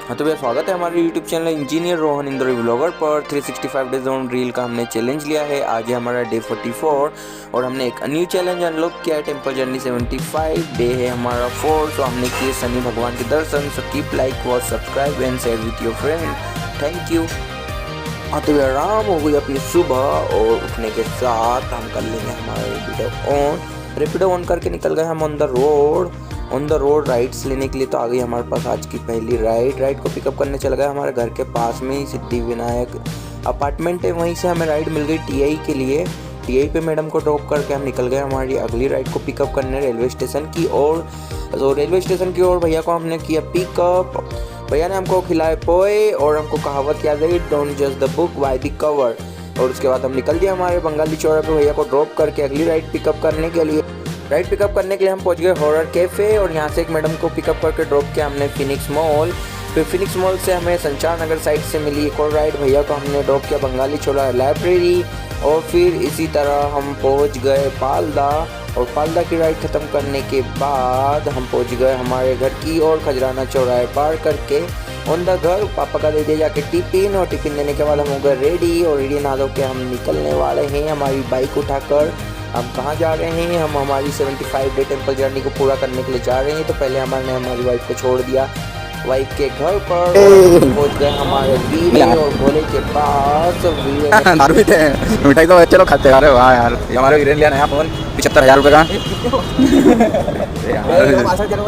हाँ तो भैया स्वागत है हमारे YouTube channel engineer Rohan Indra vlogger पर। 365 डेज ऑन रील का हमने चैलेंज लिया है। आज है हमारा डे 44 और हमने एक न्यू चैलेंज अनलॉक किया है। टेम्पल जर्नी 75 डे है हमारा 4। तो हमने किए शनि भगवान के दर्शन। So keep like watch subscribe and share with your friend. Thank you. हाँ तो भैया आराम हो गई अपनी सुबह और उठने के साथ हम कर लेंगे हमारा रेपिडो ऑन करके निकल गए हम ऑन द रोड राइड्स लेने के लिए। तो आ गई हमारे पास आज की पहली राइड को पिकअप करने चल गए। हमारे घर के पास में ही सिद्धिविनायक अपार्टमेंट है, वहीं से हमें राइड मिल गई टीआई के लिए। टीआई पे मैडम को ड्रॉप करके हम निकल गए हमारी अगली राइड को पिकअप करने रेलवे स्टेशन की ओर। तो रेलवे स्टेशन की ओर भैया को हमने किया पिकअप। भैया ने हमको खिलाए पोए और हमको कहावत याद आई, डोंट जज the book by the cover. और उसके बाद हम निकल दिए हमारे बंगाली चौराहे पे भैया को ड्रॉप करके अगली राइड पिकअप करने के लिए। राइड पिकअप करने के लिए हम पहुंच गए हॉरर कैफ़े और यहाँ से एक मैडम को पिकअप करके ड्रॉप किया हमने फिनिक्स मॉल। फिर फिनिक्स मॉल से हमें संचार नगर साइड से मिली एक और राइड। भैया को हमने ड्रॉप किया बंगाली चौराहा लाइब्रेरी और फिर इसी तरह हम पहुंच गए पालदा। और पालदा की राइड ख़त्म करने के बाद हम पहुंच गए हमारे घर की और खजराना चौराहे पार करके ऑन द घर पापा का दे दिया जाके टिफिन। और टिफिन देने के बाद हम हो गए रेडी और रेडी नहा धो के हम निकलने वाले हैं हमारी बाइक उठाकर। हम कहाँ जा रहे हैं? हम हमारी 75 डे टेम्पल जर्नी को पूरा करने के लिए जा रहे हैं। तो पहले हमने हमारी वाइफ को छोड़ दिया वाइफ के घर पर। पहुंच गए हमारे वीरे और भोले के पास। मिठाई तो चलो खाते यार। वाह यार, हमारे वीरे लिया नया फोन 75,000 रुपये का।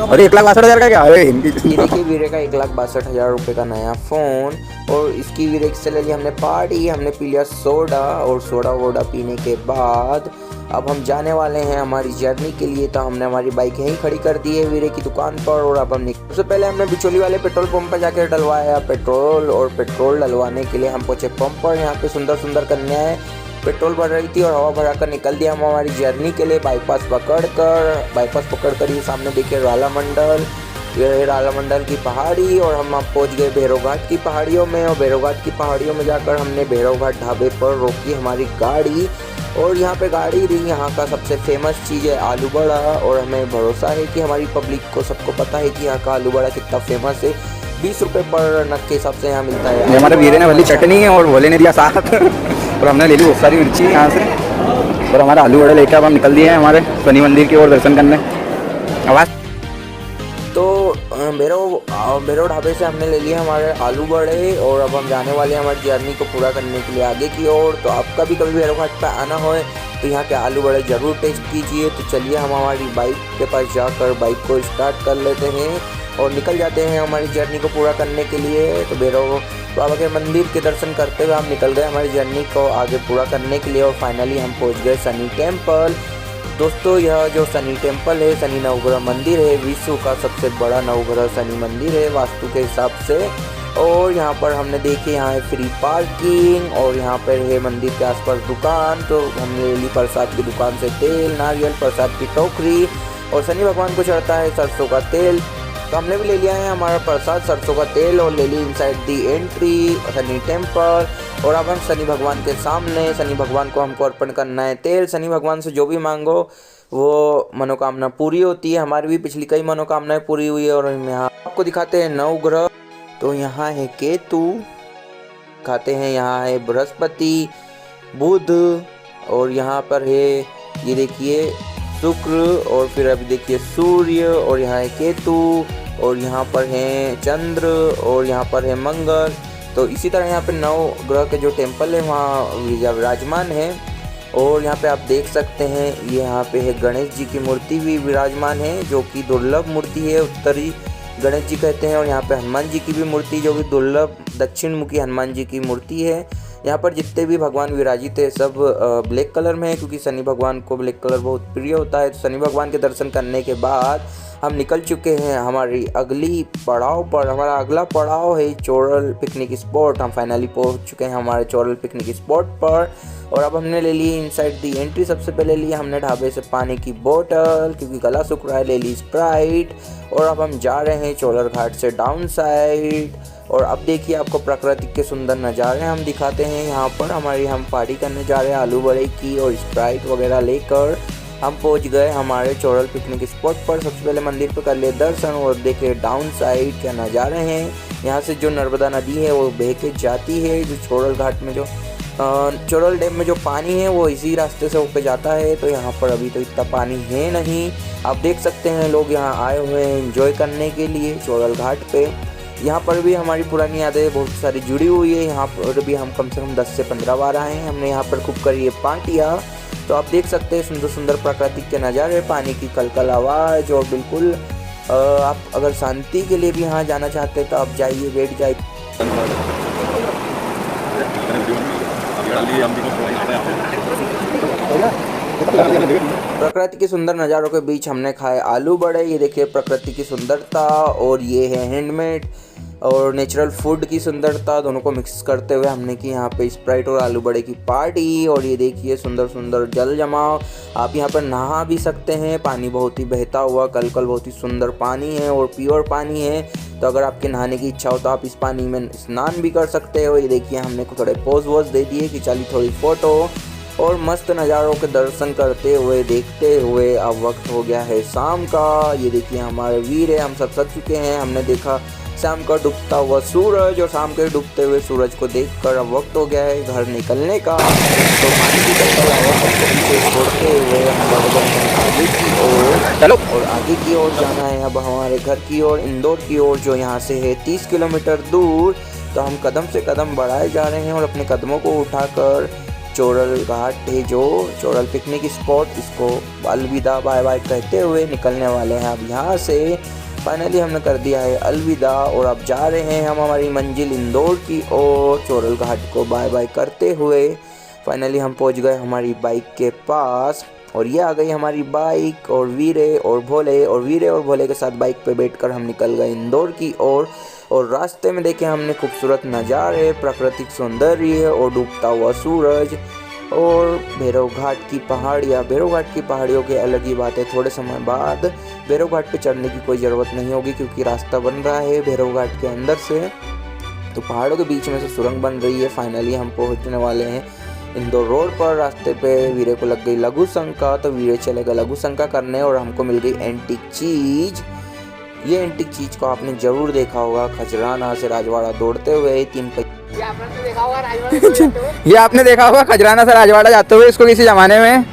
अरे 1,62,000 का क्या? अरे देखिए वीरे का 1,62,000 रुपये का नया फ़ोन। और इसकी वीरे से ले लिया हमने पार्टी। हमने पी लिया सोडा और सोडा वोडा पीने के बाद अब हम जाने वाले हैं हमारी जर्नी के लिए। तो हमने हमारी बाइक यहीं खड़ी कर दी है वीरे की दुकान पर। और अब हम सबसे पहले हमने बिचौली वाले पेट्रोल पंप पर जाकर डलवाया पेट्रोल। और पेट्रोल डलवाने के लिए हम पहुंचे पंप पर। यहाँ पे सुंदर सुंदर कन्याएं पेट्रोल भर रही थी और हवा भरा कर निकल दिया हम हमारी जर्नी के लिए। बाईपास पकड़ कर ये सामने देखिए राला मंडल की पहाड़ी। और हम पहुंच गए भैरव घाट की पहाड़ियों में। और भैरव घाट की पहाड़ियों में जाकर हमने भैरव घाट ढाबे पर रोकी हमारी गाड़ी। और यहाँ पे गाड़ी रही, यहाँ का सबसे फेमस चीज़ है आलू बड़ा। और हमें भरोसा है कि हमारी पब्लिक को सबको पता है कि यहाँ का आलू बड़ा कितना फेमस है। 20 रुपये पर नग के हिसाब से यहाँ मिलता है। हमारे वीरे ने वाली चटनी है और भोले ने दिया साथ। और हमने ले ली बहुत सारी मिर्ची यहाँ से। और हमारा आलू बड़े लेकर अब हम निकल दिए हैं हमारे शनि मंदिर की ओर दर्शन करने। आवाज़ तो भैरव ढाबे से हमने ले लिया हमारे आलू बड़े। और अब हम जाने वाले हैं हमारी जर्नी को पूरा करने के लिए आगे की ओर। तो आपका भी कभी भैरव घाट पर आना हो तो यहाँ के आलू बड़े ज़रूर टेस्ट कीजिए। तो चलिए हम हमारी बाइक के पास जाकर बाइक को स्टार्ट कर लेते हैं और निकल जाते हैं हमारी जर्नी को पूरा करने के लिए। तो भैरव बाबा के मंदिर के दर्शन करते हुए हम निकल गए हमारी जर्नी को आगे पूरा करने के लिए। और फाइनली हम पहुँच गए शनि टेम्पल। दोस्तों यह जो शनि टेम्पल है, शनि नवग्रह मंदिर है, विश्व का सबसे बड़ा नवग्रह शनि मंदिर है वास्तु के हिसाब से। और यहाँ पर हमने देखी यहाँ है फ्री पार्किंग और यहाँ पर है मंदिर के आसपास दुकान। तो हमने ले ली प्रसाद की दुकान से तेल नारियल प्रसाद की टोकरी। और शनि भगवान को चढ़ता है सरसों का तेल, तो हमने भी ले लिया है हमारा प्रसाद सरसों का तेल और ले ली इनसाइड दी एंट्री शनि टेम्पल। और अब हम शनि भगवान के सामने, शनि भगवान को हमको अर्पण करना है तेल। शनि भगवान से जो भी मांगो वो मनोकामना पूरी होती है। हमारी भी पिछली कई मनोकामनाएं पूरी हुई है। और यहाँ आपको दिखाते हैं नवग्रह। तो यहाँ है केतु, दिखाते हैं यहाँ है बृहस्पति बुध। और यहाँ पर है ये देखिए शुक्र। और फिर अभी देखिए सूर्य। और यहाँ है केतु। और यहाँ पर है चंद्र। और यहाँ पर है मंगल। तो इसी तरह यहाँ पे 9 ग्रह के जो टेम्पल है वहाँ विराजमान है। और यहाँ पे आप देख सकते हैं ये यहाँ पे है गणेश जी की मूर्ति भी विराजमान है जो कि दुर्लभ मूर्ति है, उत्तरी गणेश जी कहते हैं। और यहाँ पे हनुमान जी की भी मूर्ति जो कि दुर्लभ दक्षिण मुखी हनुमान जी की मूर्ति है। यहाँ पर जितने भी भगवान विराजित है सब ब्लैक कलर में है क्योंकि शनि भगवान को ब्लैक कलर बहुत प्रिय होता है। तो शनि भगवान के दर्शन करने के बाद हम निकल चुके हैं हमारी अगली पड़ाव पर। हमारा अगला पड़ाव है चोरल पिकनिक स्पॉट। हम फाइनली पहुंच चुके हैं हमारे चोरल पिकनिक स्पॉट पर। और अब हमने ले ली इनसाइड दी एंट्री। सबसे पहले ली हमने ढाबे से पानी की बोतल क्योंकि गला सूख रहा है, ले ली स्प्राइट। और अब हम जा रहे हैं चोलर घाट से डाउन साइड। और अब देखिए आपको प्रकृति के सुंदर नज़ारे हम दिखाते हैं। यहाँ पर हम पार्टी करने जा रहे हैं आलू बड़े की और स्प्राइट वगैरह लेकर। हम पहुंच गए हमारे चोरल पिकनिक स्पॉट पर। सबसे पहले मंदिर पर कर लिए दर्शन और देखे डाउन साइड क्या नज़ारे हैं। यहाँ से जो नर्मदा नदी है वो बह के जाती है, जो चोरल घाट में जो चोरल डैम में जो पानी है वो इसी रास्ते से होकर जाता है। तो यहाँ पर अभी तो इतना पानी है नहीं, आप देख सकते हैं लोग यहाँ आए हुए हैं एंजॉय करने के लिए चोरल घाट पे। यहाँ पर भी हमारी पुरानी यादें बहुत सारी जुड़ी हुई है। यहाँ पर भी हम कम से कम 10 से 15 बार आए हैं, हमने यहाँ पर खूब करी है पार्टियाँ। तो आप देख सकते हैं सुंदर सुंदर प्राकृतिक के नज़ारे, पानी की कलकल आवाज़, और बिल्कुल आप अगर शांति के लिए भी यहाँ जाना चाहते हैं तो आप जाइए, बैठ जाइए। प्रकृति के सुंदर नज़ारों के बीच हमने खाए आलू बड़े। ये देखिए प्रकृति की सुंदरता, और ये है हैंडमेड और नेचुरल फूड की सुंदरता, दोनों को मिक्स करते हुए हमने की यहाँ पे स्प्राइट और आलू बड़े की पार्टी। और ये देखिए सुंदर सुंदर जल जमाव, आप यहाँ पर नहा भी सकते हैं, पानी बहुत ही बहता हुआ कलकल बहुत ही सुंदर पानी है और प्योर पानी है। तो अगर आपके नहाने की इच्छा हो तो आप इस पानी में स्नान भी कर सकते हो। ये देखिए हमने को थोड़े पोज वोज दे दिए कि चलिए थोड़ी फ़ोटो, और मस्त नज़ारों के दर्शन करते हुए देखते हुए अब वक्त हो गया है शाम का। ये देखिए हमारे वीर है, हम सब सज चुके हैं, हमने देखा शाम का डूबता हुआ सूरज, और शाम के डूबते हुए सूरज को देखकर अब वक्त हो गया है घर निकलने का। तो पानी की कलकल आवाज़ सबको छोड़ते हुए हम बढ़ गए हैं आगे की ओर। चलो, और आगे की ओर जाना है अब हमारे घर की ओर, इंदौर की ओर, जो यहाँ से है 30 किलोमीटर दूर। तो हम कदम से कदम बढ़ाए जा रहे हैं और अपने कदमों को उठाकर चोरल घाट है जो चोरल पिकनिक स्पॉट, इसको अलविदा बाय बाय कहते हुए निकलने वाले हैं अब यहाँ से। फाइनली हमने कर दिया है अलविदा, और अब जा रहे हैं हम हमारी मंजिल इंदौर की ओर चोरल घाट को बाय बाय करते हुए। फाइनली हम पहुँच गए हमारी बाइक के पास, और ये आ गई हमारी बाइक, और वीरे और भोले के साथ बाइक पे बैठकर हम निकल गए इंदौर की ओर। और रास्ते में देखे हमने खूबसूरत नज़ारे, प्राकृतिक सौंदर्य और डूबता हुआ सूरज, और भैरव घाट की पहाड़ियाँ। भैरव घाट की पहाड़ियों की अलग ही बात है, थोड़े समय बाद भैरव घाट पे चढ़ने की कोई ज़रूरत नहीं होगी क्योंकि रास्ता बन रहा है भैरव घाट के अंदर से, तो पहाड़ों के बीच में से सुरंग बन रही है। फाइनली हम पहुँचने वाले हैं इंदौर रोड पर। रास्ते पे वीरे को लग गई लघु शंका, तो वीरे चलेगा लघु शंका करने, और हमको मिल गई एंटीक चीज़। ये एंटीक चीज़ को आपने ज़रूर देखा होगा, खजराना से राजवाड़ा दौड़ते हुए ये आपने देखा होगा खजराना से राजवाड़ा जाते हुए इसको किसी ज़माने में।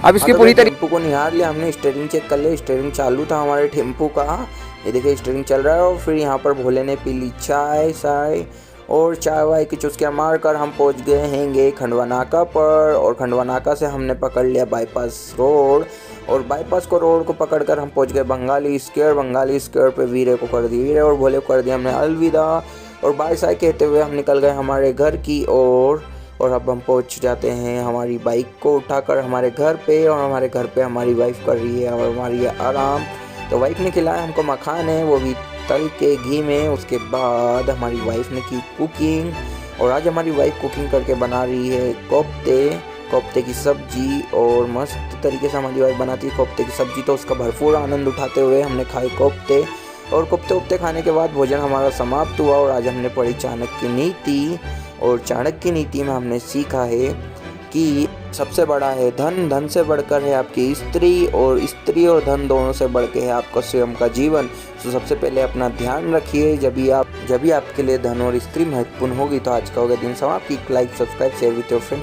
अब इसकी पूरी टेम्पू को निहार लिया हमने, स्टीयरिंग चेक कर लिया, स्टीयरिंग चालू था हमारे टेम्पू का। ये देखिए स्टीयरिंग चल रहा है, और फिर यहाँ पर भोले ने पी ली चाय और चाय वाय की चुस्कियाँ मारकर हम पहुँच गए हैंगे खंडवा नाका पर। और खंडवा नाका से हमने पकड़ लिया बाईपास रोड, और बाईपास को रोड को पकड़कर हम पहुँच गए बंगाली स्क्वायर पे। वीरे को कर दी वीरे और भोले को कर दिया हमने अलविदा, और बाय साय कहते हुए हम निकल गए हमारे घर की ओर। और अब हम पहुँच जाते हैं हमारी बाइक को उठाकर हमारे घर पे, और हमारे घर पे हमारी वाइफ कर रही है और हमारी आराम। तो वाइफ ने खिलाया हमको मखान है, वो भी तल के घी में। उसके बाद हमारी वाइफ ने की कुकिंग, और आज हमारी वाइफ कुकिंग करके बना रही है कोफ्ते की सब्जी, और मस्त तरीके से हमारी वाइफ बनाती है कोफ्ते की सब्जी। तो उसका भरपूर आनंद उठाते हुए हमने खाए कोफ्ते, और कोफ्ते खाने के बाद भोजन हमारा समाप्त हुआ। और आज हमने पढ़ी चाणक्य नीति, और चाणक्य नीति में हमने सीखा है कि सबसे बड़ा है धन, धन से बढ़कर है आपकी स्त्री, और स्त्री और धन दोनों से बढ़ के है आपका स्वयं का जीवन। तो सबसे पहले अपना ध्यान रखिए, जब भी आपके लिए धन और स्त्री महत्वपूर्ण होगी। तो आज का होगा दिन समाप्त। Like, subscribe, share with your friend.